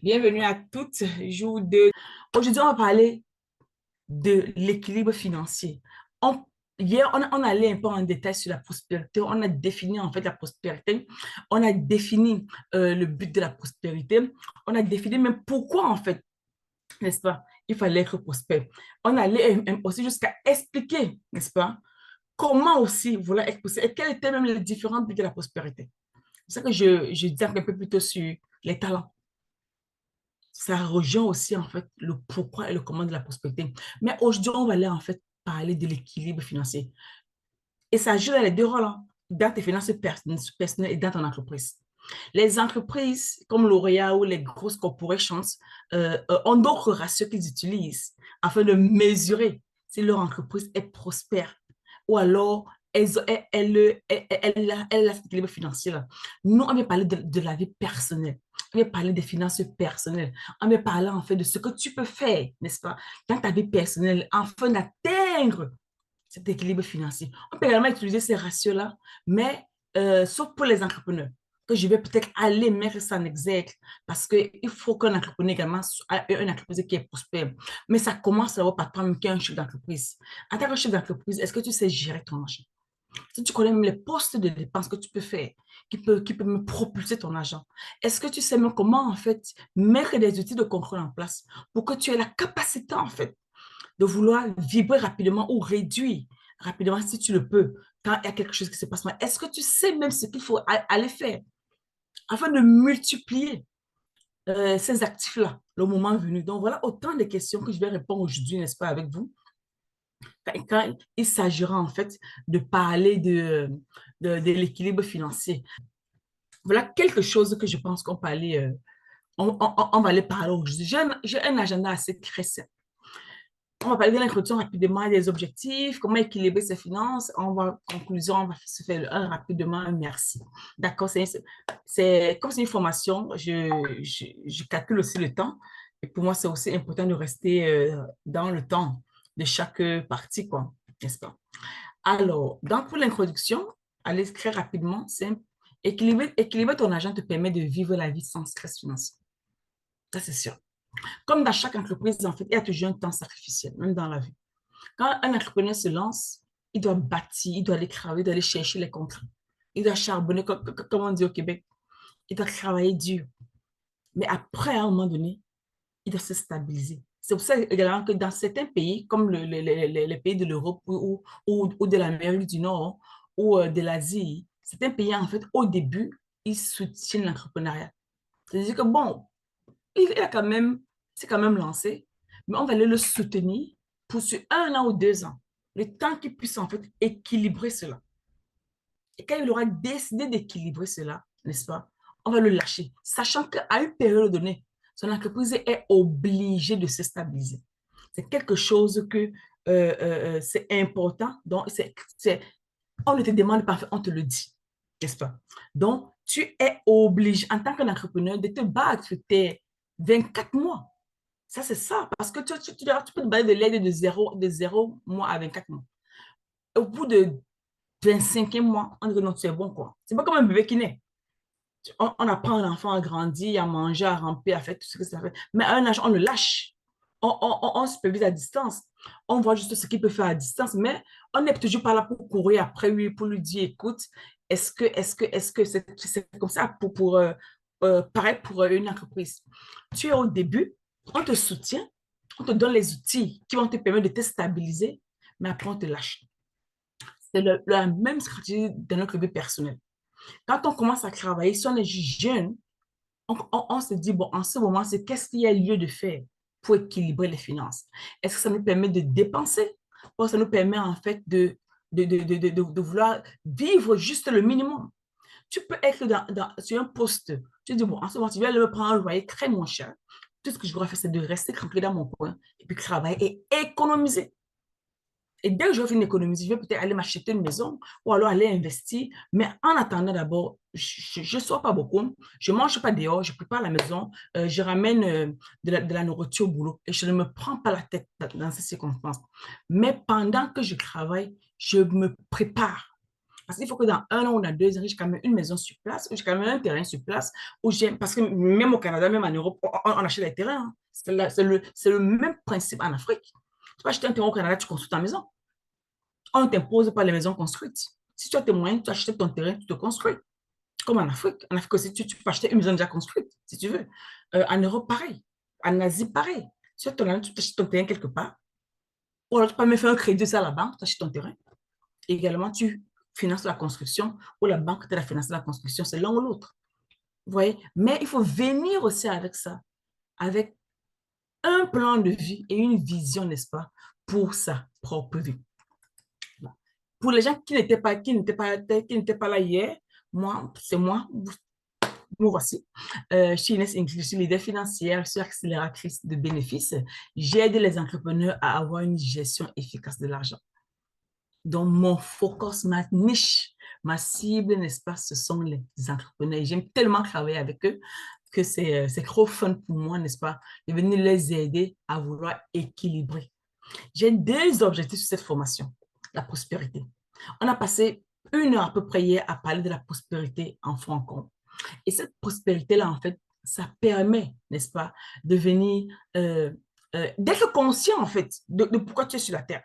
Bienvenue à toutes, jour 2. Aujourd'hui, on va parler de l'équilibre financier. On- Hier, on allait un peu en détail sur la prospérité. On a défini en fait la prospérité. On a défini le but de la prospérité. On a défini même pourquoi en fait, n'est-ce pas, il fallait être prospère. On allait aussi jusqu'à expliquer, n'est-ce pas, comment aussi vouloir être prospère et quels étaient même les différents buts de la prospérité. C'est ça que je dis un peu plus tôt sur les talents. Ça rejoint aussi en fait le pourquoi et le comment de la prospérité. Mais aujourd'hui, on va aller en fait parler de l'équilibre financier. Et ça joue dans les deux rôles, hein, dans tes finances personnelles et dans ton entreprise. Les entreprises comme L'Oréal ou les grosses corporations ont d'autres ratios qu'ils utilisent afin de mesurer si leur entreprise est prospère ou alors elle a cet équilibre financier là. Nous, on va parler de la vie personnelle. On va parler des finances personnelles. On va parler en fait de ce que tu peux faire, n'est-ce pas, dans ta vie personnelle afin d'atteindre cet équilibre financier. On peut également utiliser ces ratios-là, mais sauf pour les entrepreneurs, que je vais peut-être aller mettre ça en exergue parce qu'il faut qu'un entrepreneur également ait une entreprise qui est prospère. Mais ça commence d'abord par toi-même qui est un chef d'entreprise. En tant que chef d'entreprise, est-ce que tu sais gérer ton argent? Si tu connais même les postes de dépenses que tu peux faire, qui peut me propulser ton argent, est-ce que tu sais même comment, en fait, mettre des outils de contrôle en place pour que tu aies la capacité, en fait, de vouloir vibrer rapidement ou réduire rapidement si tu le peux quand il y a quelque chose qui se passe mal. Est-ce que tu sais même ce qu'il faut aller faire afin de multiplier ces actifs-là le moment venu? Donc voilà autant de questions que je vais répondre aujourd'hui, n'est-ce pas, avec vous, quand il s'agira en fait de parler de l'équilibre financier. Voilà quelque chose que je pense qu'on peut aller, on va aller parler aujourd'hui. J'ai un agenda assez très simple. On va parler de l'introduction rapidement des objectifs, comment équilibrer ses finances. Conclusion, on va se faire un rapidement, un merci. D'accord, comme c'est une formation, je calcule aussi le temps. Et pour moi, c'est aussi important de rester dans le temps de chaque partie, quoi, n'est-ce pas? Alors, donc pour l'introduction, allez très rapidement, simple. Équilibrer ton argent te permet de vivre la vie sans stress financier. Ça, c'est sûr. Comme dans chaque entreprise, en fait, il y a toujours un temps sacrificiel, même dans la vie. Quand un entrepreneur se lance, il doit bâtir, il doit aller travailler, il doit aller chercher les contrats. Il doit charbonner, comme on dit au Québec. Il doit travailler dur. Mais après, à un moment donné, il doit se stabiliser. C'est pour ça également que dans certains pays, comme les pays de l'Europe ou de l'Amérique du Nord ou de l'Asie, certains pays, en fait, au début, ils soutiennent l'entrepreneuriat. C'est-à-dire que, bon, il a quand même, c'est quand même lancé, mais on va aller le soutenir pour sur 1 an ou 2 ans, le temps qu'il puisse en fait équilibrer cela. Et quand il aura décidé d'équilibrer cela, n'est-ce pas, on va le lâcher, sachant qu'à une période donnée, son entreprise est obligée de se stabiliser. C'est quelque chose que c'est important. Donc, on ne te demande pas, on te le dit, n'est-ce pas? Donc, tu es obligé, en tant qu'entrepreneur, de te battre tes 24 mois. Ça, c'est ça. Parce que tu peux te battre de l'aide de zéro mois à 24 mois. Au bout de 25e mois, on dit que non, tu es bon, quoi. C'est pas comme un bébé qui naît. On apprend un enfant à grandir, à manger, à ramper, à faire tout ce que ça fait. Mais à un âge, on le lâche. On supervise à distance. On voit juste ce qu'il peut faire à distance, mais on n'est toujours pas là pour courir après lui, pour lui dire, écoute, est-ce que c'est comme ça pareil pour une entreprise. Tu es au début, on te soutient, on te donne les outils qui vont te permettre de te stabiliser, mais après on te lâche. C'est la même stratégie dans notre vie personnelle. Quand on commence à travailler, si on est jeune, on se dit, bon, en ce moment, c'est qu'est-ce qu'il y a lieu de faire pour équilibrer les finances? Est-ce que ça nous permet de dépenser ou ça nous permet en fait de vouloir vivre juste le minimum? Tu peux être sur un poste, tu dis, bon, en ce moment, tu viens de me prendre un loyer très moins cher. Tout ce que je dois faire, c'est de rester tranquille dans mon coin et puis travailler et économiser. Et dès que je vais finir d'économiser, je vais peut-être aller m'acheter une maison ou alors aller investir. Mais en attendant d'abord, je ne sors pas beaucoup, je ne mange pas dehors, je ne prépare à la maison, je ramène de la nourriture au boulot et je ne me prends pas la tête dans ces circonstances. Mais pendant que je travaille, je me prépare. Parce qu'il faut que dans 1 an ou dans 2 ans, j'ai quand même une maison sur place, ou j'ai quand même un terrain sur place, parce que même au Canada, même en Europe, on achète des terrains, hein. C'est le même principe en Afrique. Tu vas acheter un terrain au Canada, tu construis ta maison. On ne t'impose pas les maisons construites. Si tu as tes moyens, tu achètes ton terrain, tu te construis. Comme en Afrique. En Afrique aussi, tu peux acheter une maison déjà construite, si tu veux. En Europe, pareil. En Asie, pareil. Si tu achètes ton terrain quelque part, ou alors tu peux même faire un crédit ça à la banque, tu achètes ton terrain. Et également, tu finances la construction, ou la banque te la finance la construction, c'est l'un ou l'autre. Vous voyez? Mais il faut venir aussi avec ça, avec un plan de vie et une vision, n'est-ce pas, pour sa propre vie. Pour les gens qui n'étaient pas là hier, c'est moi, me voici. Je suis Inès English, je suis leader financière, je suis accélératrice de bénéfices. J'aide les entrepreneurs à avoir une gestion efficace de l'argent. Donc, mon focus, ma niche, ma cible, n'est-ce pas, ce sont les entrepreneurs. J'aime tellement travailler avec eux que c'est trop fun pour moi, n'est-ce pas, de venir les aider à vouloir équilibrer. J'ai 2 objectifs sur cette formation. La prospérité. On a passé 1 heure à peu près hier à parler de la prospérité en franc. Et cette prospérité-là, en fait, ça permet, n'est-ce pas, de venir, d'être conscient, en fait, de pourquoi tu es sur la terre.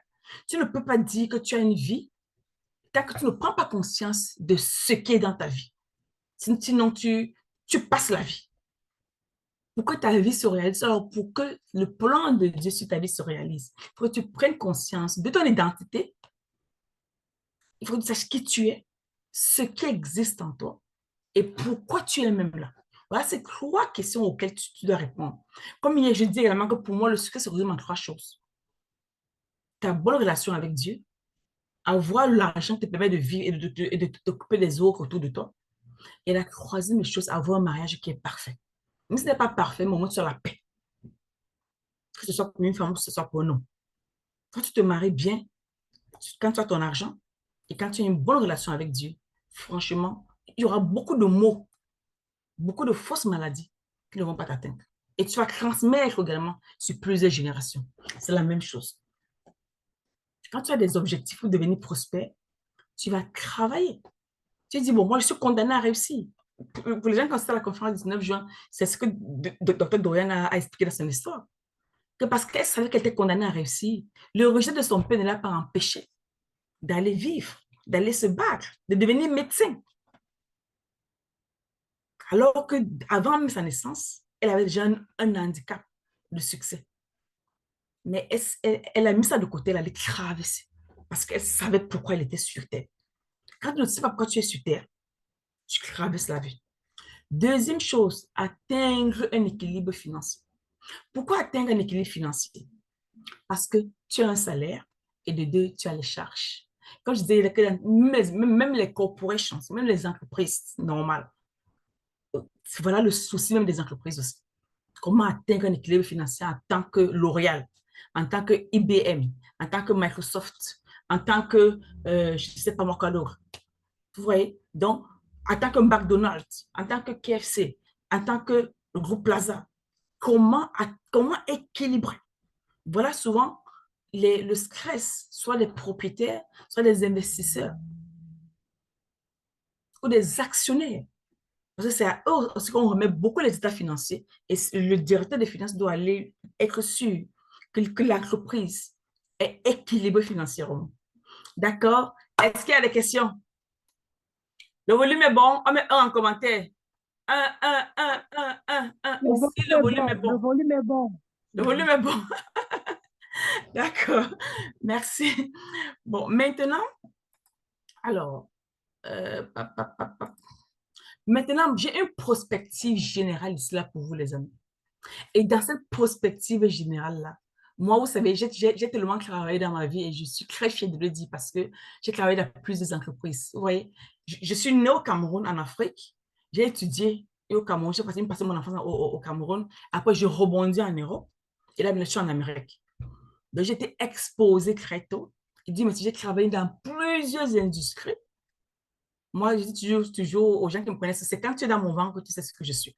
Tu ne peux pas dire que tu as une vie tant que tu ne prends pas conscience de ce qui est dans ta vie. Sinon, tu passes la vie. Pour que ta vie se réalise, alors pour que le plan de Dieu sur ta vie se réalise, il faut que tu prennes conscience de ton identité. Il faut que tu saches qui tu es, ce qui existe en toi et pourquoi tu es même là. Voilà, c'est 3 questions auxquelles tu dois répondre. Comme hier, je dis également que pour moi, le secret se résume en 3 choses. Ta bonne relation avec Dieu, avoir l'argent te permet de vivre et de t'occuper des autres autour de toi. Et la 3e chose, avoir un mariage qui est parfait. Même si ce n'est pas parfait, mais au moins tu as la paix. Que ce soit pour une femme ou que ce soit pour un homme. Quand tu te maries bien, quand tu as ton argent et quand tu as une bonne relation avec Dieu, franchement, il y aura beaucoup de maux, beaucoup de fausses maladies qui ne vont pas t'atteindre. Et tu vas transmettre également sur plusieurs générations. C'est la même chose. Quand tu as des objectifs pour devenir prospère, tu vas travailler. Tu dis, bon, moi, je suis condamné à réussir. Pour les gens qui ont assisté à la conférence du 19 juin, c'est ce que Dr. Dorian a expliqué dans son histoire. Que parce qu'elle savait qu'elle était condamnée à réussir, le rejet de son père ne l'a pas empêché d'aller vivre, d'aller se battre, de devenir médecin. Alors qu'avant même sa naissance, elle avait déjà un handicap de succès. Mais elle a mis ça de côté, elle allait traverser. Parce qu'elle savait pourquoi elle était sur Terre. Quand tu ne sais pas pourquoi tu es sur Terre, tu traverses la vie. 2e chose, atteindre un équilibre financier. Pourquoi atteindre un équilibre financier? Parce que tu as un salaire et de 2, tu as les charges. Comme je disais, même les corporations, même les entreprises normales, voilà le souci même des entreprises aussi. Comment atteindre un équilibre financier en tant que L'Oréal, en tant que IBM, en tant que Microsoft, en tant que, je ne sais pas moi quoi d'autre. Vous voyez? Donc, en tant que McDonald's, en tant que KFC, en tant que le groupe Plaza, comment équilibrer? Voilà souvent le stress, soit des propriétaires, soit des investisseurs ou des actionnaires. Parce que c'est à eux aussi qu'on remet beaucoup les états financiers et le directeur des finances doit aller être sûr que l'entreprise est équilibrée financièrement. D'accord? Est-ce qu'il y a des questions? Le volume est bon? On met un en commentaire. Un. Le volume Si le est volume est bon, le bon. volume est bon. Le volume est bon. D'accord. Merci. Bon, maintenant, alors, maintenant, j'ai une prospective générale ici là pour vous, les amis. Et dans cette prospective générale-là, moi, vous savez, j'ai tellement travaillé dans ma vie et je suis très fière de le dire parce que j'ai travaillé dans plusieurs entreprises. Vous voyez, je suis née au Cameroun, en Afrique. J'ai étudié au Cameroun. J'ai passé mon enfance au Cameroun. Après, je rebondis en Europe. Et là, je suis en Amérique. Donc, j'ai été exposée très tôt. Il dit, mais si j'ai travaillé dans plusieurs industries, moi, je dis toujours aux gens qui me connaissent, c'est quand tu es dans mon ventre que tu sais ce que je suis.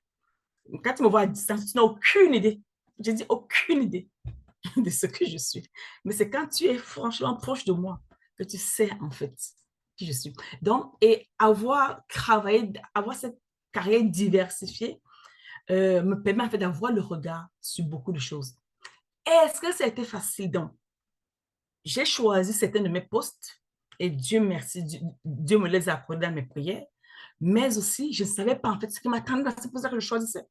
Quand tu me vois à distance, tu n'as aucune idée. Je dis aucune idée de ce que je suis. Mais c'est quand tu es franchement proche de moi que tu sais, en fait. qui je suis. Donc, et avoir travaillé, avoir cette carrière diversifiée me permet en fait d'avoir le regard sur beaucoup de choses. Est-ce que ça a été facile? Donc, j'ai choisi certains de mes postes et Dieu merci, Dieu me les a accordés dans mes prières, mais aussi, je ne savais pas en fait ce qui m'attendait. C'est pour ça que je choisissais.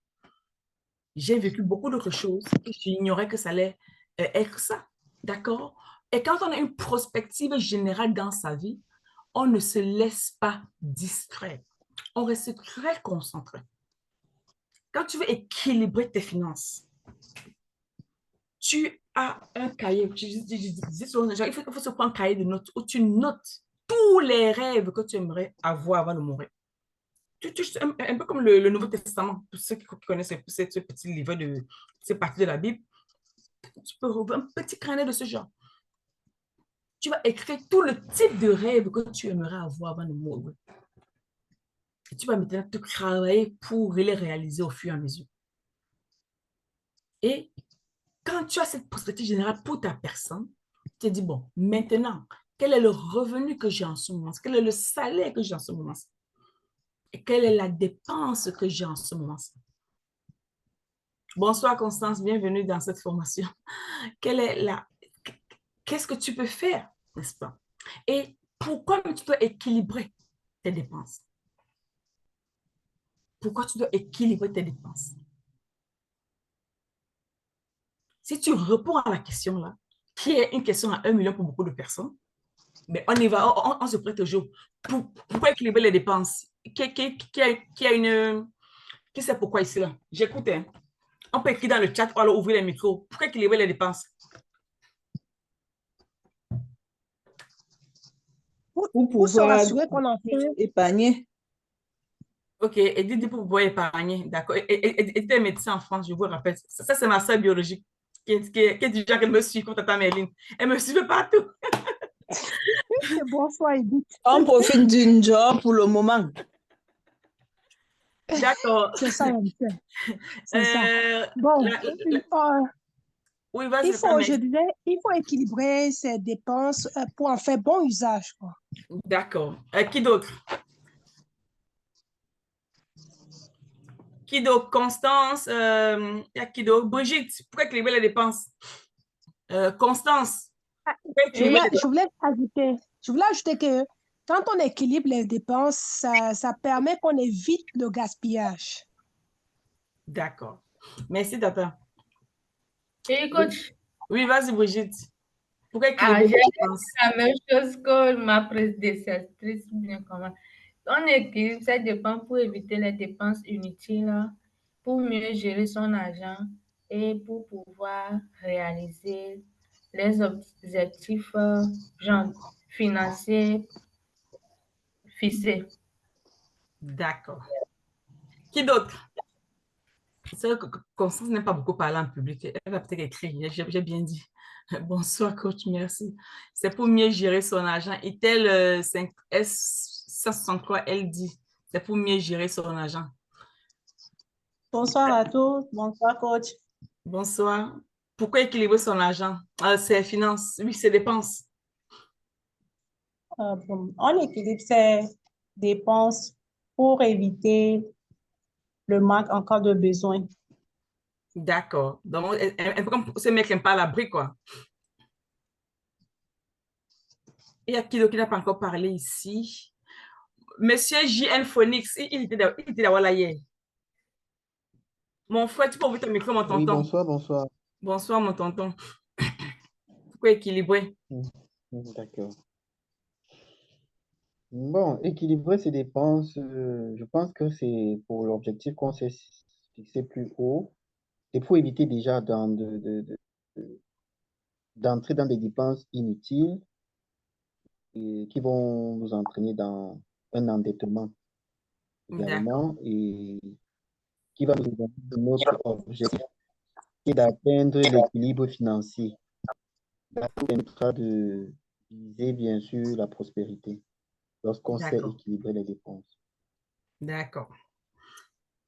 J'ai vécu beaucoup d'autres choses et j'ignorais que ça allait être ça. D'accord? Et quand on a une prospective générale dans sa vie, on ne se laisse pas distraire. On reste très concentré. Quand tu veux équilibrer tes finances, tu as un cahier. Il faut se prendre un cahier de notes où tu notes tous les rêves que tu aimerais avoir avant de mourir. Un peu comme le Nouveau Testament, pour ceux qui connaissent ce petit livre de cette partie de la Bible, tu peux ouvrir un petit carnet de ce genre. Tu vas écrire tout le type de rêve que tu aimerais avoir avant de mourir. Et tu vas maintenant te travailler pour les réaliser au fur et à mesure. Et quand tu as cette perspective générale pour ta personne, tu te dis, bon, maintenant, quel est le revenu que j'ai en ce moment? Quel est le salaire que j'ai en ce moment? Et quelle est la dépense que j'ai en ce moment? Bonsoir Constance, bienvenue dans cette formation. Quelle est la... Qu'est-ce que tu peux faire, n'est-ce pas? Et pourquoi tu dois équilibrer tes dépenses? Pourquoi tu dois équilibrer tes dépenses? Si tu réponds à la question là, qui est une question à 1 million pour beaucoup de personnes, mais on y va, on se prête toujours. Pourquoi équilibrer les dépenses? Qui a une... Qui sait pourquoi ici là? J'écoute. Hein. On peut écrire dans le chat ou alors ouvrir les micros. Pourquoi équilibrer les dépenses? Pour Pour se pouvoir rassurer qu'on en fait. épargner. Ok, Edith pour pouvoir épargner. D'accord. Edith est médecin en France, je vous rappelle. Ça c'est ma sœur biologique qui dit qu'elle me suit comme Tata Merlin. Elle me suit partout. Bonsoir, Edith. On profite d'une job pour le moment. D'accord. C'est ça, c'est ça. Bon, oui, il vas-y, faut, je disais, il faut équilibrer ses dépenses pour en faire bon usage, quoi. D'accord. Qui d'autre? Qui d'autre? Constance, y a qui d'autre? Brigitte, pourquoi équilibrer les dépenses? Constance, pourquoi équilibrer les Je voulais ajouter que quand on équilibre les dépenses, ça permet qu'on évite le gaspillage. D'accord. Merci, Tata. Et coach, Oui, vas-y, Brigitte. Pourquoi j'ai équilibrer les dépenses? la même chose que ma prédécessrice, bien comment. On équilibre ses dépenses pour éviter les dépenses inutiles, pour mieux gérer son argent et pour pouvoir réaliser les objectifs genre, financiers fixés. D'accord. Qui d'autre? C'est vrai que Constance n'aime pas beaucoup parler en public. Elle va peut-être écrire. J'ai bien dit. Bonsoir, coach. Merci. C'est pour mieux gérer son argent. ITEL 5S163, elle dit. C'est pour mieux gérer son argent. Bonsoir à tous. Bonsoir, coach. Bonsoir. Pourquoi équilibrer son argent? Ses finances. Oui, ses dépenses. On équilibre ses dépenses pour éviter le manque en cas de besoin. D'accord. Donc, un peu comme ce mec qui n'aime pas l'abri, quoi. Il y a qui n'a pas encore parlé ici? Monsieur J.N. Phoenix, il était d'avoir là hier. Mon frère, tu peux ouvrir ton micro, mon tonton. Oui, bonsoir, bonsoir. Bonsoir, mon tonton. Pourquoi équilibrer? D'accord. Bon, équilibrer ses dépenses, je pense que c'est pour l'objectif qu'on s'est fixé plus haut et pour éviter déjà d'entrer dans des dépenses inutiles et qui vont nous entraîner dans un endettement D'accord. également et qui va nous aider dans notre objectif qui est d'atteindre l'équilibre financier. Ça nous permettra de viser bien sûr la prospérité lorsqu'on sait D'accord. équilibrer les dépenses. D'accord.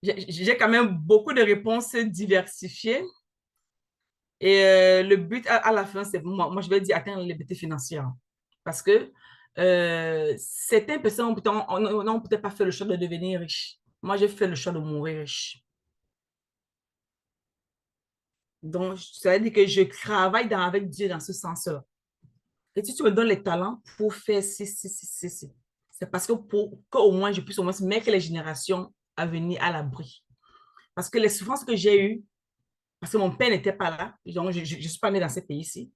J'ai quand même beaucoup de réponses diversifiées. Et le but à la fin, c'est moi, je vais dire atteindre la liberté financière. Parce que certaines personnes n'ont peut-être pas fait le choix de devenir riche. Moi, j'ai fait le choix de mourir riche. Donc, ça veut dire que je travaille avec Dieu dans ce sens-là. Et si tu me donnes les talents pour faire ci, c'est parce que qu'au moins, je puisse au moins mettre les générations à venir à l'abri. Parce que les souffrances que j'ai eues, parce que mon père n'était pas là, donc je ne suis pas née dans ce pays-ci,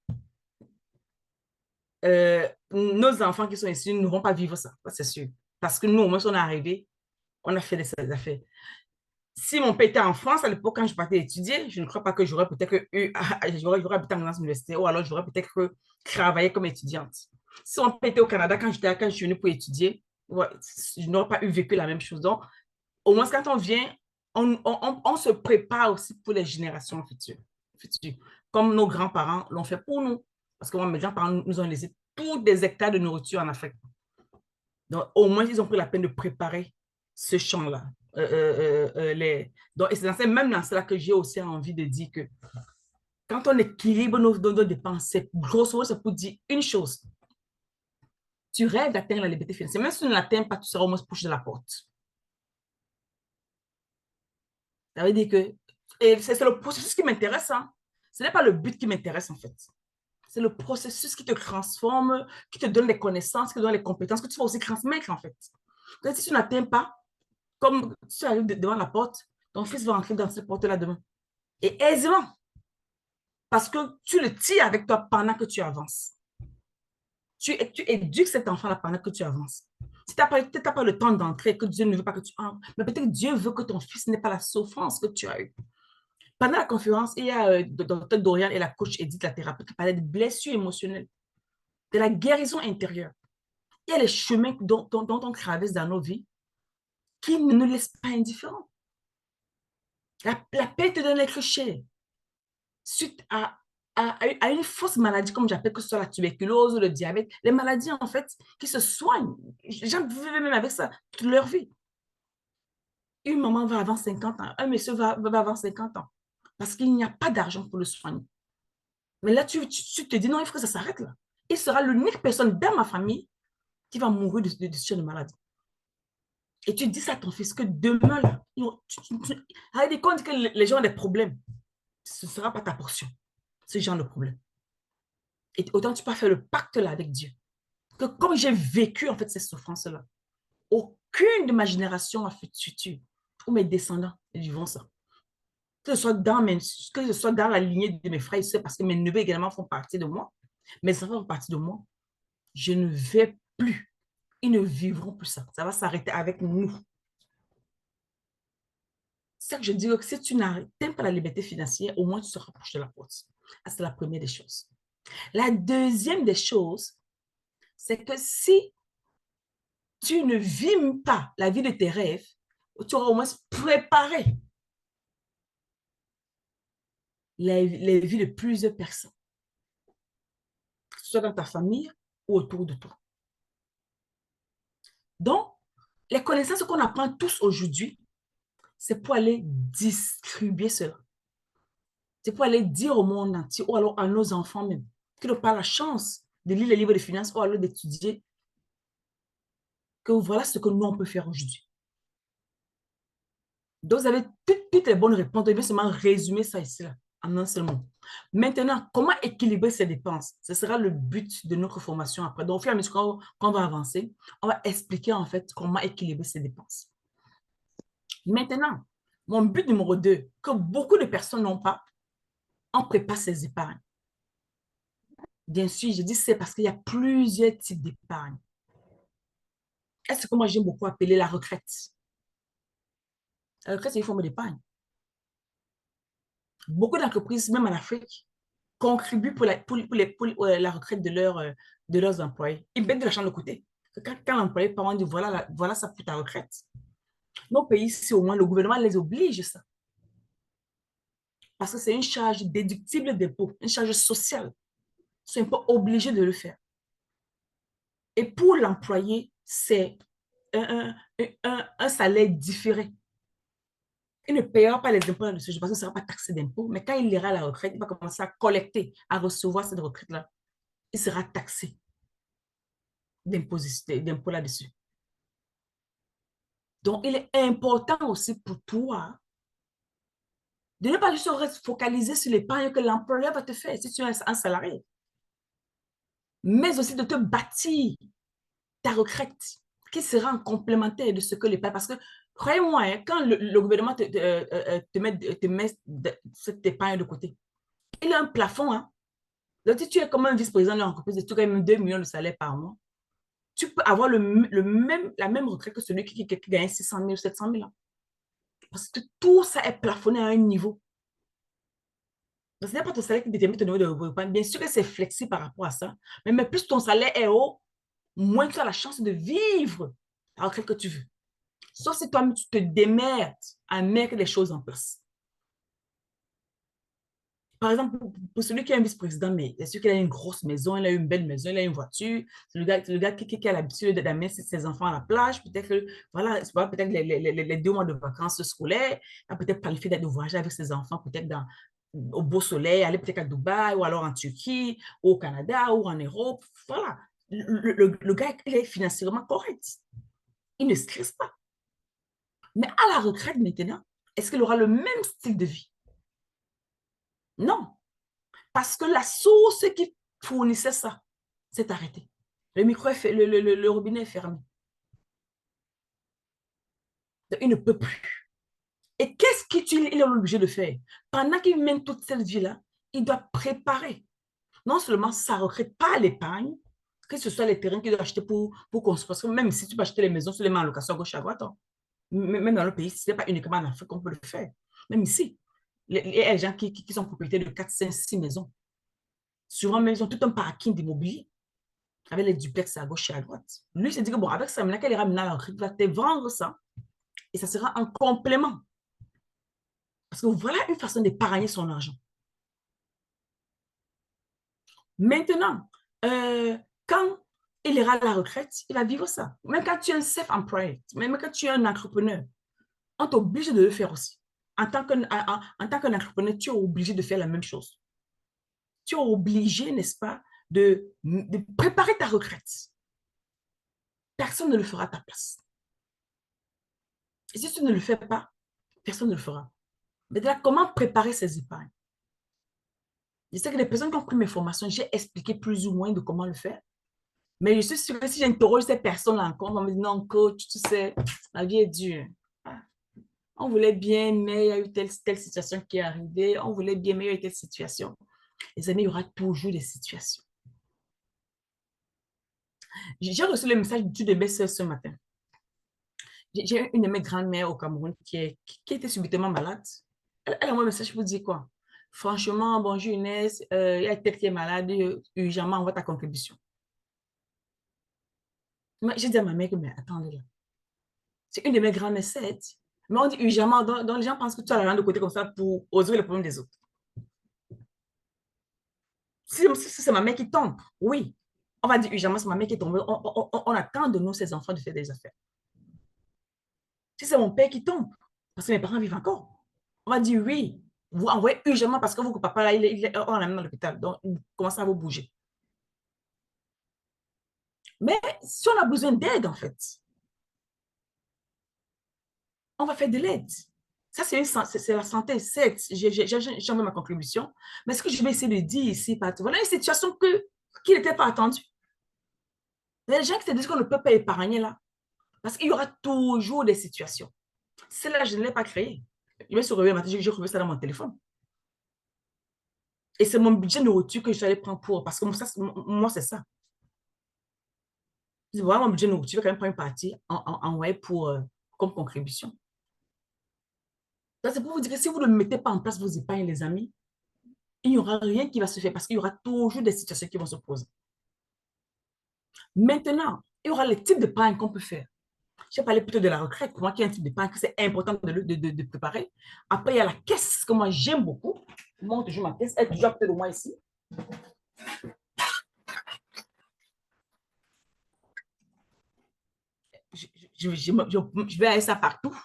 nos enfants qui sont ici ne vont pas vivre ça, c'est sûr. Parce que nous, au moins, on est arrivés, on a fait des affaires. Si mon père était en France, à l'époque, quand je partais étudier, je ne crois pas que j'aurais peut-être eu, j'aurais habité en université ou alors j'aurais peut-être travaillé comme étudiante. Si mon père était au Canada, quand je suis venue pour étudier, ouais, je n'aurais pas eu vécu la même chose. Donc, au moins, quand on vient, on se prépare aussi pour les générations futures. Comme nos grands-parents l'ont fait pour nous. Parce que moi, mes grands-parents nous ont laissé tous des hectares de nourriture en Afrique. Donc, au moins, ils ont pris la peine de préparer ce champ-là. Donc, et c'est même dans cela que j'ai aussi envie de dire que quand on équilibre nos dépenses, c'est grosso modo, c'est pour dire une chose. Tu rêves d'atteindre la liberté financière. Même si tu ne l'atteins pas, tu seras au moins proche de la porte. Ça veut dire que c'est le processus qui m'intéresse. Hein. Ce n'est pas le but qui m'intéresse, en fait. C'est le processus qui te transforme, qui te donne les connaissances, qui te donne les compétences, que tu vas aussi transmettre, en fait. Donc, si tu n'atteins pas, comme tu arrives devant la porte, ton fils va entrer dans cette porte-là demain. Et aisément. Parce que tu le tires avec toi pendant que tu avances. Tu éduques cet enfant-là pendant que tu avances. Si tu n'as pas le temps d'entrer, que Dieu ne veut pas que tu entres, mais peut-être que Dieu veut que ton fils n'ait pas la souffrance que tu as eue. Pendant la conférence, il y a le docteur Dorian et la coach Edith, la thérapeute, qui parlaient de blessures émotionnelles, de la guérison intérieure. Il y a les chemins dont on traverse dans nos vies qui ne nous laissent pas indifférents. La paix te donne les crochets. Suite à une fausse maladie, comme j'appelle, que ce soit la tuberculose, le diabète, les maladies, en fait, qui se soignent. Les gens vivent même avec ça toute leur vie. Une maman va avoir 50 ans, un monsieur va avoir 50 ans, parce qu'il n'y a pas d'argent pour le soigner. Mais là, tu te dis, non, il faut que ça s'arrête là. Il sera l'unique personne dans ma famille qui va mourir de maladie. Et tu dis ça à ton fils, que demain, là, arrête compte que les gens ont des problèmes. Ce ne sera pas ta portion, ce genre de problème. Et autant tu peux faire le pacte là avec Dieu. Que comme j'ai vécu en fait ces souffrances-là, aucune de ma génération future ou mes descendants ne vivront ça. Que ce soit dans la lignée de mes frères, c'est parce que mes neveux également font partie de moi. Mes enfants font partie de moi. Je ne vais plus. Ils ne vivront plus ça. Ça va s'arrêter avec nous. C'est ça que je dis que si tu n'atteins pas la liberté financière, au moins tu seras proche de la porte. C'est la première des choses. La deuxième des choses, c'est que si tu ne vis pas la vie de tes rêves, tu auras au moins préparé les vies de plusieurs personnes, que ce soit dans ta famille ou autour de toi. Donc, les connaissances qu'on apprend tous aujourd'hui, c'est pour aller distribuer cela. C'est pour aller dire au monde entier, ou alors à nos enfants même, qui n'ont pas la chance de lire les livres de finances, ou alors d'étudier, que voilà ce que nous, on peut faire aujourd'hui. Donc, vous avez toutes les bonnes réponses. Je vais seulement résumer ça ici, là, en un seul mot. Maintenant, comment équilibrer ces dépenses? Ce sera le but de notre formation après. Donc, au fur et à mesure qu'on va avancer, on va expliquer en fait comment équilibrer ces dépenses. Maintenant, mon but numéro 2, que beaucoup de personnes n'ont pas, on prépare ses épargnes. Bien sûr, je dis c'est parce qu'il y a plusieurs types d'épargne. Est-ce que moi, j'aime beaucoup appeler la retraite? La retraite, c'est une forme d'épargne. Beaucoup d'entreprises, même en Afrique, contribuent pour la retraite de leurs employés. Ils mettent de l'argent de côté. Quand l'employé part, on dit voilà ça pour ta retraite. Nos pays, si au moins le gouvernement les oblige ça. Parce que c'est une charge déductible d'impôt, une charge sociale. Ils ne sont pas obligés de le faire. Et pour l'employé, c'est un salaire différé. Il ne payera pas les impôts parce qu'il ne sera pas taxé d'impôts, mais quand il ira à la retraite, il va commencer à collecter, à recevoir cette retraite-là. Il sera taxé. d'impôt là-dessus. Donc, il est important aussi pour toi de ne pas juste rester focaliser sur l'épargne que l'employeur va te faire si tu es un salarié, mais aussi de te bâtir ta retraite qui sera en complémentaire de ce que l'État, parce que croyez-moi, hein, quand le gouvernement te met cette épargne de côté, il a un plafond. Hein. Donc, si tu es comme un vice-président de l'entreprise et tu gagnes 2 millions de salaire par mois, tu peux avoir la même retraite que celui qui gagne 600 000 ou 700 000 ans. Parce que tout ça est plafonné à un niveau. Donc, ce n'est pas ton salaire qui détermine ton niveau de repas. Bien sûr que c'est flexible par rapport à ça, mais plus ton salaire est haut, moins tu as la chance de vivre la retraite que tu veux. Sauf si toi-même, tu te démerdes à mettre les choses en place. Par exemple, pour celui qui est un vice-président, mais c'est sûr qu'il a une grosse maison, il a une belle maison, il a une voiture. C'est le gars qui a l'habitude d'amener ses enfants à la plage. Peut-être que, voilà, peut-être les 2 mois de vacances scolaires, il a peut-être planifié de voyager avec ses enfants, peut-être au beau soleil, aller peut-être à Dubaï, ou alors en Turquie, ou au Canada, ou en Europe. Voilà. Le gars, il est financièrement correct. Il ne stresse pas. Mais à la retraite maintenant, est-ce qu'il aura le même style de vie? Non. Parce que la source qui fournissait ça s'est arrêtée. Le robinet est fermé. Donc, il ne peut plus. Et qu'est-ce qu'il est obligé de faire? Pendant qu'il mène toute cette vie-là, il doit préparer non seulement sa retraite par l'épargne, que ce soit les terrains qu'il doit acheter pour construire. Parce que même si tu peux acheter les maisons, sur les mains en location à gauche et à droite, hein, même dans le pays, ce n'est pas uniquement en Afrique qu'on peut le faire. Même ici, il y a des gens qui sont propriétaires de 4, 5, 6 maisons. Souvent, même, ils ont tout un parking d'immobilier avec les duplex à gauche et à droite. Lui, il s'est dit que bon, avec ça, maintenant qu'elle ira maintenant à la retraite, il va te vendre ça et ça sera un complément. Parce que voilà une façon d'épargner son argent. Maintenant, quand il ira à la retraite, il va vivre ça. Même quand tu es un self-employed, même quand tu es un entrepreneur, on t'oblige de le faire aussi. En tant qu'un entrepreneur, tu es obligé de faire la même chose. Tu es obligé, n'est-ce pas, de préparer ta retraite. Personne ne le fera à ta place. Et si tu ne le fais pas, personne ne le fera. Mais là, comment préparer ces épargnes? Je sais que les personnes qui ont pris mes formations, j'ai expliqué plus ou moins de comment le faire. Mais je suis sûre que si j'interroge ces personnes-là encore, on va me dire, non, coach, tu sais, la vie est dure. On voulait bien, mais il y a eu telle situation qui est arrivée. On voulait bien, mais il y a eu telle situation. Les amis, il y aura toujours des situations. J'ai reçu le message d'une de mes soeurs ce matin. J'ai une de mes grandes-mères au Cameroun qui était subitement malade. Elle a envoyé un message pour dire quoi? Franchement, bonjour Inès, il y a telle qui est malade, urgemment, envoie ta contribution. J'ai dit à ma mère que, mais attendez là. C'est une de mes grandes-mères, mais on dit urgemment, donc les gens pensent que tu as la langue de côté comme ça pour oser les problèmes des autres. Si c'est ma mère qui tombe, oui. On va dire urgemment, c'est ma mère qui tombe. On attend de nous, ces enfants, de faire des affaires. Si c'est mon père qui tombe, parce que mes parents vivent encore, on va dire oui. Vous envoyez urgemment parce que votre papa, là, on l'amène à l'hôpital. Donc, il commence à vous bouger. Mais si on a besoin d'aide, en fait, on va faire de l'aide. Ça, c'est la santé, certes. J'ai envoyé ma contribution. Mais ce que je vais essayer de dire ici, voilà une situation qui n'était pas attendue. Il y a des gens qui se disent qu'on ne peut pas épargner là. Parce qu'il y aura toujours des situations. Celle-là, je ne l'ai pas créée. Je me suis réveillée matin, j'ai retrouvé ça dans mon téléphone. Et c'est mon budget nourriture que je suis allée prendre pour. Parce que moi, c'est ça. Voilà, mon budget nourriture, je vais quand même prendre une partie envoyée comme contribution. C'est pour vous dire que si vous ne mettez pas en place vos épargnes, les amis, il n'y aura rien qui va se faire parce qu'il y aura toujours des situations qui vont se poser. Maintenant, il y aura les types d'épargne qu'on peut faire. J'ai parlé plutôt de la retraite, pour moi, qui est un type d'épargne que c'est important de préparer. Après, il y a la caisse que moi, j'aime beaucoup. Je montre toujours ma caisse. Elle est toujours à côté de moi ici. Je vais aller ça partout.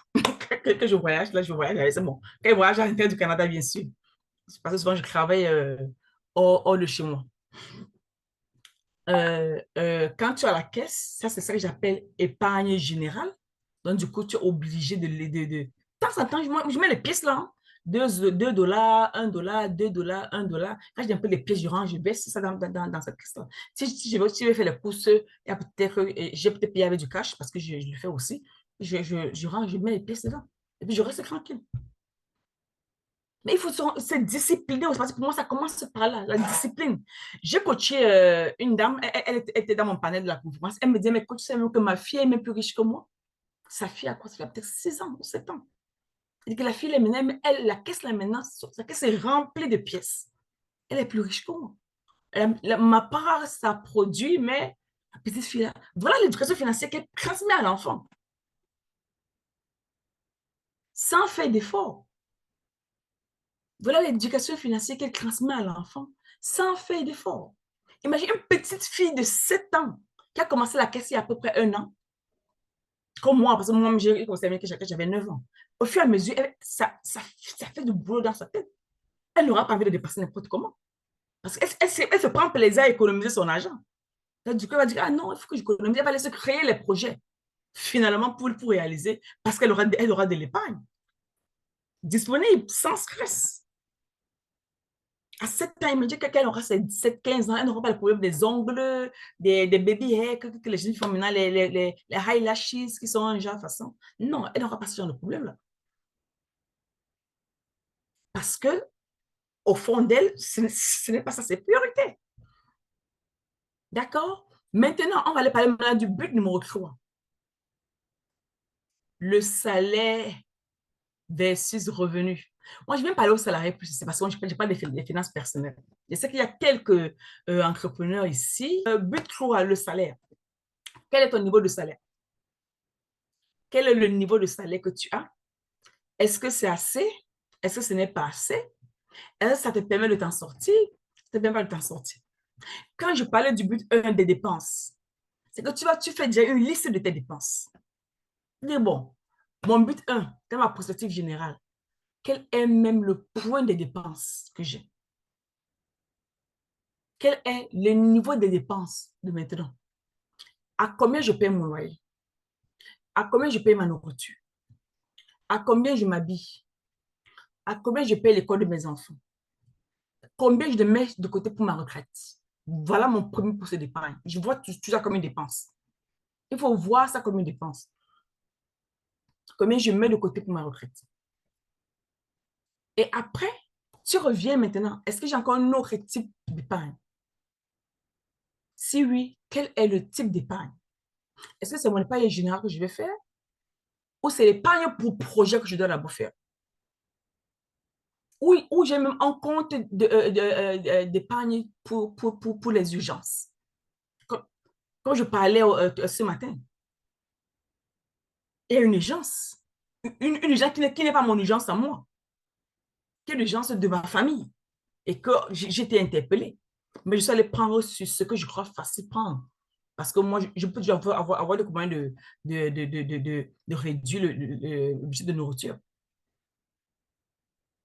Que je voyage, là, je voyage, c'est bon. Quand je voyage à l'intérieur du Canada, bien sûr. Parce que souvent, je travaille hors de chez moi. quand tu as la caisse, ça, c'est ça que j'appelle épargne générale. Donc, du coup, tu es obligé de temps en temps, je mets les pièces là. Hein. 2 $, 1 $, 2 $, 1 $. Quand j'ai un peu les pièces, je baisse ça dans cette caisse-là. Si je veux faire les courses, j'ai peut-être payé avec du cash parce que je le fais aussi. Je mets les pièces dedans. Et puis, je reste tranquille. Mais il faut se discipliner. Parce que pour moi, ça commence par là, la discipline. J'ai coaché une dame, elle était dans mon panel de la conférence. Elle me disait, mais coach, tu sais même que ma fille est même plus riche que moi. Sa fille a quoi? Ça fait peut-être 6 ans ou 7 ans. Elle dit que la fille, la caisse là maintenant, sa caisse est remplie de pièces. Elle est plus riche que moi. Ma part, ça produit, mais la petite fille là, voilà l'éducation financière qu'elle transmet à l'enfant. Sans faire d'effort. Voilà l'éducation financière qu'elle transmet à l'enfant sans faire d'effort. Imagine une petite fille de 7 ans qui a commencé la caisse il y a à peu près 1 an, comme moi, parce que moi, j'ai commencé à j'avais 9 ans. Au fur et à mesure, ça fait du boulot dans sa tête. Elle n'aura pas envie de dépasser n'importe comment. Parce qu'elle se prend plaisir à économiser son argent. Donc, du coup, elle va dire, ah non, il faut que j'économise. Elle va laisser créer les projets, finalement, pour réaliser, parce qu'elle aura de l'épargne disponible, sans stress. À 7 ans, il me dit qu'elle aura 17, 15 ans, elle n'aura pas le problème des ongles, des baby hairs que les jeunes font maintenant, les eyelashes qui sont en genre façon. Non, elle n'aura pas ce genre de problème-là. Parce que, au fond d'elle, ce n'est pas ça, c'est priorité. D'accord? Maintenant, on va aller parler maintenant du but numéro 3. Le salaire versus revenu. Moi, je viens parler aux salariés plus, c'est parce que je parle des finances personnelles. Je sais qu'il y a quelques entrepreneurs ici. But 3, le salaire. Quel est ton niveau de salaire? Quel est le niveau de salaire que tu as? Est-ce que c'est assez? Est-ce que ce n'est pas assez? Est-ce que ça te permet de t'en sortir? Ça te permet pas de t'en sortir. Quand je parlais du but 1 des dépenses, c'est que tu fais déjà une liste de tes dépenses. Dis bon, mon but 1, dans ma perspective générale, quel est même le point des dépenses que j'ai? Quel est le niveau des dépenses de maintenant? À combien je paye mon loyer? À combien je paye ma nourriture? À combien je m'habille? À combien je paye l'école de mes enfants? Combien je mets de côté pour ma retraite? Voilà mon premier poste d'épargne. Je vois tout ça comme une dépense. Il faut voir ça comme une dépense. Combien je mets de côté pour ma retraite? Et après, tu reviens maintenant. Est-ce que j'ai encore un autre type d'épargne? Si oui, quel est le type d'épargne? Est-ce que c'est mon épargne générale que je vais faire? Ou c'est l'épargne pour projet que je dois d'abord faire? Ou j'ai même un compte d'épargne pour les urgences. Comme je parlais ce matin, il y a une urgence. Une urgence qui n'est pas mon urgence à moi, qui est l'urgence de ma famille. Et que j'ai été interpellée. Mais je suis allée prendre sur ce que je crois facile prendre. Parce que moi, je peux déjà avoir des moyens de réduire le budget de nourriture.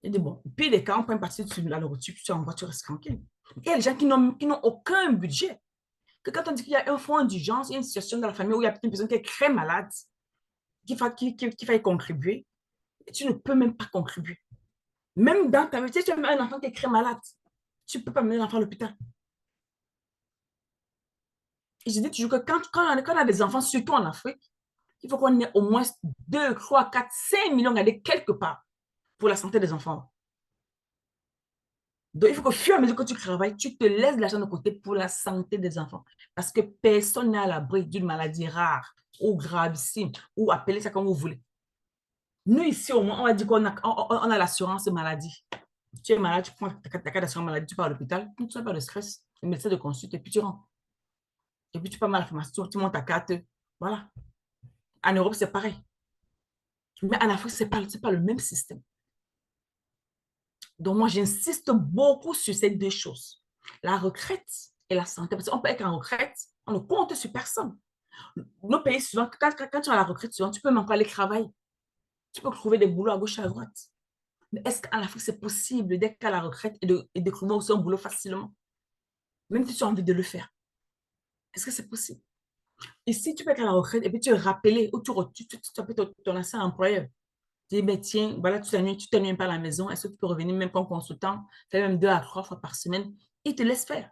Et dit, bon, puis les cas, on prend une partie de la nourriture, puis tu en voiture, reste tranquille. Il y a des gens qui n'ont aucun budget. Que quand on dit qu'il y a un fonds d'urgence, il y a une situation dans la famille où il y a une personne qui est très malade, qu'il faille contribuer, et tu ne peux même pas contribuer. Même dans ta vie, tu as un enfant qui est très malade, tu ne peux pas mener l'enfant à l'hôpital. Et je dis toujours que quand on a des enfants, surtout en Afrique, il faut qu'on ait au moins 2, 3, 4, 5 millions à quelque part pour la santé des enfants. Donc, il faut qu'au fur et à mesure que tu travailles, tu te laisses de l'argent de côté pour la santé des enfants. Parce que personne n'est à l'abri d'une maladie rare ou gravissime, ou appelez ça comme vous voulez. Nous, ici, au moins, on va dire qu'on a l'assurance maladie. Tu es malade, tu prends ta carte d'assurance maladie, tu pars à l'hôpital, tu n'as pas de stress, le médecin te consulte et puis tu rentres. Et puis tu pars à la pharmacie, tu montes ta carte. Voilà. En Europe, c'est pareil. Mais en Afrique, ce n'est pas le même système. Donc, moi, j'insiste beaucoup sur ces deux choses. La retraite et la santé. Parce qu'on peut être en retraite, on ne compte sur personne. Nos pays, souvent, quand tu es à la retraite, souvent, tu peux même pas aller travailler. Tu peux trouver des boulots à gauche et à droite. Mais est-ce qu'en Afrique, c'est possible d'être à la retraite et de trouver aussi un boulot facilement? Même si tu as envie de le faire. Est-ce que c'est possible? Et si tu peux être à la retraite et puis tu es rappelé ou tu appelles ton ancien employeur, tu dis, ben tiens, voilà, tu t'ennuies pas à la maison, est-ce que tu peux revenir même comme consultant, faire même 2 à 3 fois par semaine? Il te laisse faire.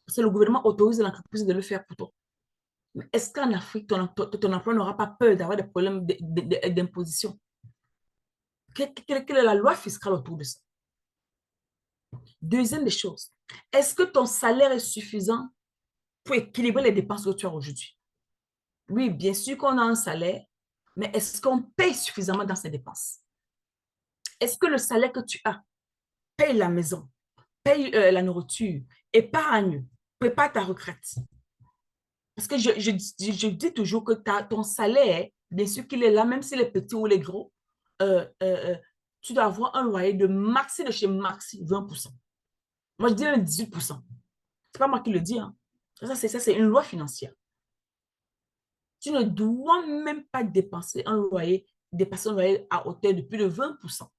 Parce que le gouvernement autorise l'entreprise de le faire pour toi. Mais est-ce qu'en Afrique, ton emploi n'aura pas peur d'avoir des problèmes d'imposition? Quelle est la loi fiscale autour de ça? Deuxième des choses, est-ce que ton salaire est suffisant pour équilibrer les dépenses que tu as aujourd'hui? Oui, bien sûr qu'on a un salaire, mais est-ce qu'on paye suffisamment dans ses dépenses? Est-ce que le salaire que tu as paye la maison, paye la nourriture, épargne, prépare ta retraite? Parce que je dis toujours que ton salaire, bien sûr qu'il est là, même s'il est petit ou il est gros, euh, euh, euh, tu dois avoir un loyer de maxi de chez maxi, 20%. Moi, je dis même 18%. Ce n'est pas moi qui le dis. Hein. Ça, c'est une loi financière. Tu ne dois même pas dépasser un loyer à hauteur de plus de 20%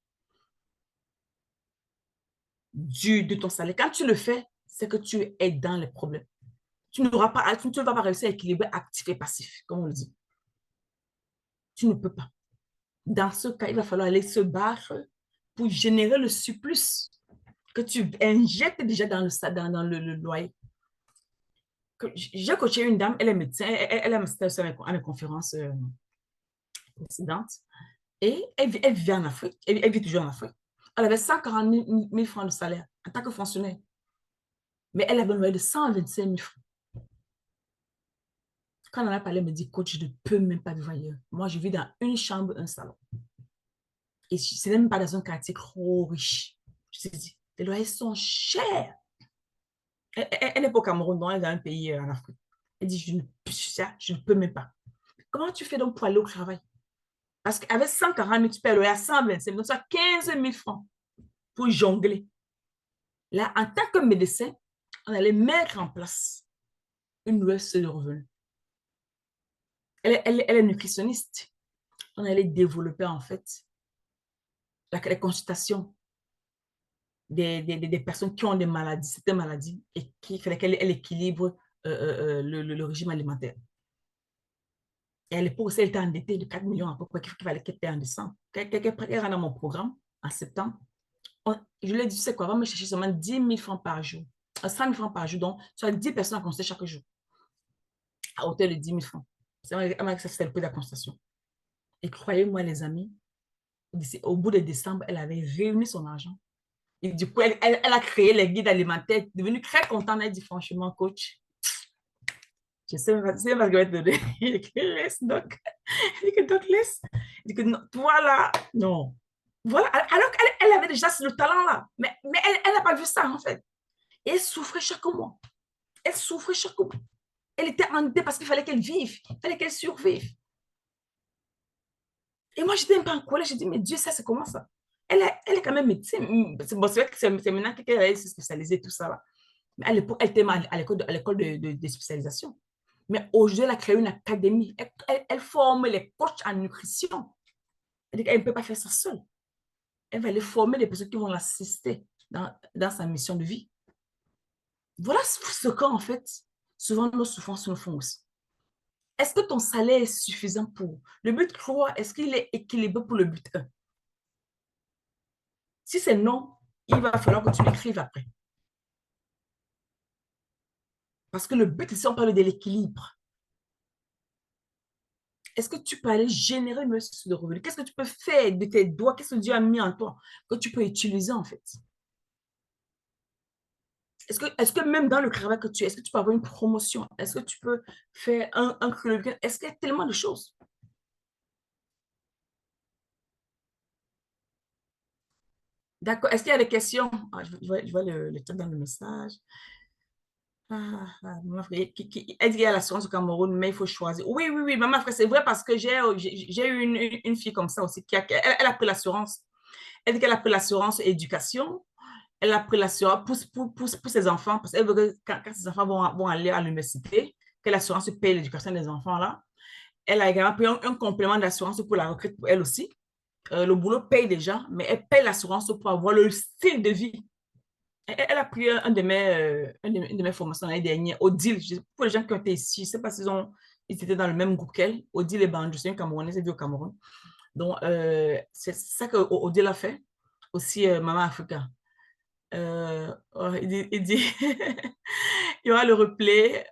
de ton salaire. Quand tu le fais, c'est que tu es dans les problèmes. Tu ne vas pas réussir à équilibrer actif et passif, comme on le dit. Tu ne peux pas. Dans ce cas, il va falloir aller se battre pour générer le surplus que tu injectes déjà dans le loyer. J'ai coaché une dame, elle est médecin, elle a assisté à mes conférences précédentes. Et elle vivait en Afrique, elle vit toujours en Afrique. Elle avait 140 000 francs de salaire en tant que fonctionnaire. Mais elle avait un loyer de 125 000 francs. Quand on en a parlé, elle me dit, coach, je ne peux même pas vivre ailleurs. Moi, je vis dans une chambre, un salon. Et ce n'est même pas dans un quartier trop riche. Je te dis, les loyers sont chers. Elle n'est pas au Cameroun, non, elle est dans un pays en Afrique. Elle dit, je ne peux même pas. Comment tu fais donc pour aller au travail? Parce qu'avec 140 000, tu payes le loyer à 125 000, donc ça 15 000 francs pour jongler. Là, en tant que médecin, on allait mettre en place une nouvelle source de revenus. Elle est nutritionniste. On allait développer en fait les consultations des personnes qui ont des maladies, certaines maladies, et qu'il fallait qu'elle équilibre le régime alimentaire. Et à l'époque aussi, elle était endettée de 4 millions à peu près qu'il fallait qu'elle paie en décembre. Elle rentre dans mon programme en septembre. Je lui ai dit, tu sais quoi, va me chercher seulement 10 000 francs par jour. 100 000 francs par jour, donc soit 10 personnes à consulter chaque jour, à hauteur de 10 000 francs. C'est le prix de la consultation. Et croyez-moi, les amis, au bout de décembre, elle avait réuni son argent. Et du coup, elle a créé les guides alimentaires, devenue très contente. Elle dit, franchement, coach, je sais pas ce que je vais te donner. Il dit, laisse donc. Il dit que donc, laisse. Il dit que non, voilà, non. Voilà, alors qu'elle avait déjà le talent là. Mais elle n'a pas vu ça, en fait. Et elle souffrait chaque mois. Elle souffrait chaque mois. Elle était endettée parce qu'il fallait qu'elle vive. Il fallait qu'elle survive. Et moi, j'étais un peu en colère. J'ai dit, mais Dieu, ça, c'est comment ça? Elle est quand même médecine. C'est vrai que c'est maintenant qu'elle a se spécialisée, tout ça là. Mais à l'époque, elle était à l'école de spécialisation. Mais aujourd'hui, elle a créé une académie. Elle forme les coachs en nutrition. Elle dit qu'elle ne peut pas faire ça seule. Elle va aller former les personnes qui vont l'assister dans sa mission de vie. Voilà ce qu'en fait, souvent nos souffrances nous font aussi. Est-ce que ton salaire est suffisant pour le but 3? Est-ce qu'il est équilibré pour le but 1? Si c'est non, il va falloir que tu l'écrives après. Parce que le but ici, on parle de l'équilibre. Est-ce que tu peux aller générer une source de revenus? Qu'est-ce que tu peux faire de tes doigts? Qu'est-ce que Dieu a mis en toi que tu peux utiliser en fait? Est-ce que même dans le travail que tu es, est-ce que tu peux avoir une promotion? Est-ce que tu peux faire un club? Est-ce qu'il y a tellement de choses? D'accord. Est-ce qu'il y a des questions? Ah, je vois le chat dans le message. Maman Frère, elle dit qu'il y a l'assurance au Cameroun, mais il faut choisir. Oui, oui, oui, maman Frère, c'est vrai parce que j'ai eu une fille comme ça aussi. Elle a pris l'assurance. Elle dit qu'elle a pris l'assurance éducation. Elle a pris l'assurance pour ses enfants, parce qu'elle veut que quand ses enfants vont aller à l'université, que l'assurance paye l'éducation des enfants là. Elle a également pris un complément d'assurance pour la retraite pour elle aussi. Le boulot paye déjà, mais elle paye l'assurance pour avoir le style de vie Elle a pris une de mes formations l'année dernière, Odile. Pour les gens qui ont été ici, je ne sais pas ils étaient dans le même groupe qu'elle. Odile et Bandou, c'est une Camerounaise, elle vit au Cameroun. Donc, c'est ça que Odile a fait. Aussi, Maman Africa. Il dit il y aura le replay.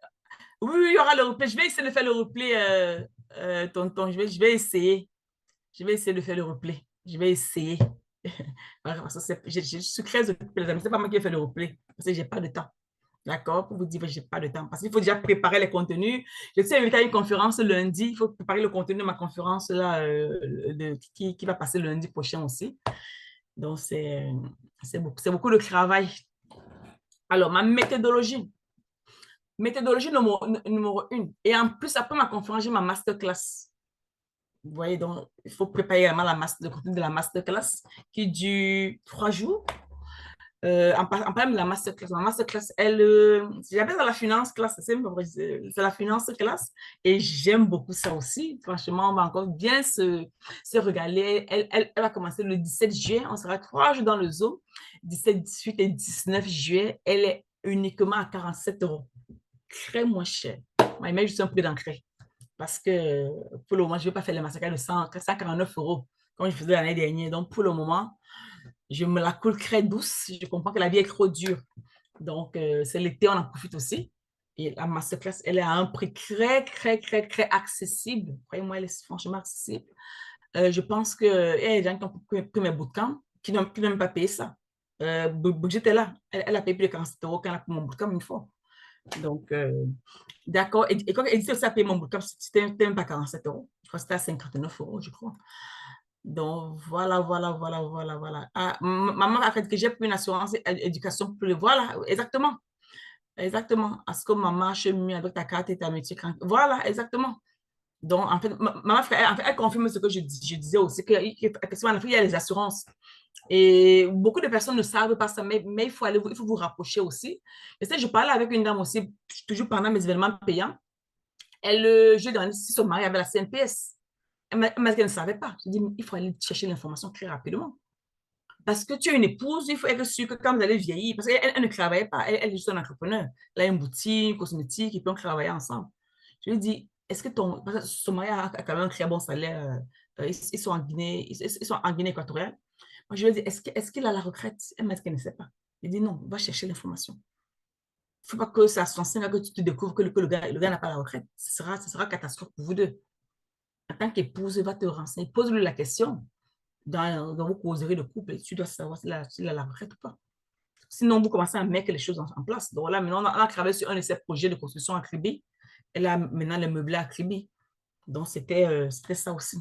Oui, il y aura le replay. Je vais essayer de faire le replay, tonton. Je vais essayer. Je vais essayer de faire le replay. Je vais essayer. Je suis très occupée, les amis. Ce n'est pas moi qui vais faire le replay parce que je n'ai pas de temps. D'accord? Pour vous dire que je n'ai pas de temps. Parce qu'il faut déjà préparer les contenus. Je suis invitée à une conférence lundi. Il faut préparer le contenu de ma conférence là, qui va passer lundi prochain aussi. Donc, c'est beaucoup de travail. Alors, ma méthodologie. Méthodologie numéro 1. Et en plus, après ma conférence, j'ai ma masterclass. Vous voyez, donc, il faut préparer également le contenu de la masterclass qui dure 3 jours. En parlant de la masterclass, j'appelle ça la finance class, c'est la finance class et j'aime beaucoup ça aussi. Franchement, on va encore bien se regaler. Elle va commencer le 17 juillet, on sera 3 jours dans le Zoom, 17, 18 et 19 juilet. Elle est uniquement à 47 €. Très moins cher. Moi, il met juste un prix d'entrée parce que pour le moment, je ne vais pas faire les massacres de 149 € comme je faisais l'année dernière. Donc, pour le moment, je me la coule très douce. Je comprends que la vie est trop dure. Donc, c'est l'été, on en profite aussi. Et la masterclass, elle est à un prix très, très, très, très accessible. Croyez-moi, elle est franchement accessible. Je pense qu'il y a des gens qui ont pris mes bootcamps qui n'ont même pas payé ça. Brigitte était là. Elle a payé plus de 47 € quand elle a pris mon bootcamp une fois. Donc, d'accord. Et quand elle dit que ça a payé mon bootcamp, c'était même pas 47 €. Je crois que c'était à 59 €, je crois. Donc, voilà. Ah, maman a fait que j'ai pris une assurance éducation pour le... Voilà, exactement. Exactement. Est-ce que maman marche mieux avec ta carte et ta métier? Voilà, exactement. Donc, en fait, maman, elle confirme ce que je disais aussi, qu'effectivement, en Afrique, il y a les assurances. Et beaucoup de personnes ne savent pas ça, mais il faut vous rapprocher aussi. Et je parlais avec une dame aussi, toujours pendant mes événements payants. Je lui ai demandé si son mari avait la CNPS. Elle m'a dit qu'elle ne savait pas. Je dis, il faut aller chercher l'information très rapidement. Parce que tu es une épouse, il faut être sûr que quand vous allez vieillir, parce qu'elle ne travaillait pas, elle est juste un entrepreneur. Elle a une boutique cosmétique, ils peuvent travailler ensemble. Je lui dis, est-ce que son mari a quand même un très bon salaire? Ils sont en Guinée, ils sont en Guinée équatoriale. Moi, je lui ai dit, est-ce qu'il a la retraite? Elle m'a dit qu'elle ne sait pas. Je dit, non, va chercher l'information. Il ne faut pas que c'est à 65 ans que tu te découvres que le gars n'a pas la retraite. Ce sera catastrophe pour vous deux. En tant qu'épouse, va te renseigner. Pose-lui la question. Dans vos causeries de couple, tu dois savoir s'il a la retraite ou pas. Sinon, vous commencez à mettre les choses en place. Donc là, maintenant, on a travaillé sur un de ces projets de construction à Kribi. Et là, maintenant, les meublés à Kribi. Donc, c'était ça aussi.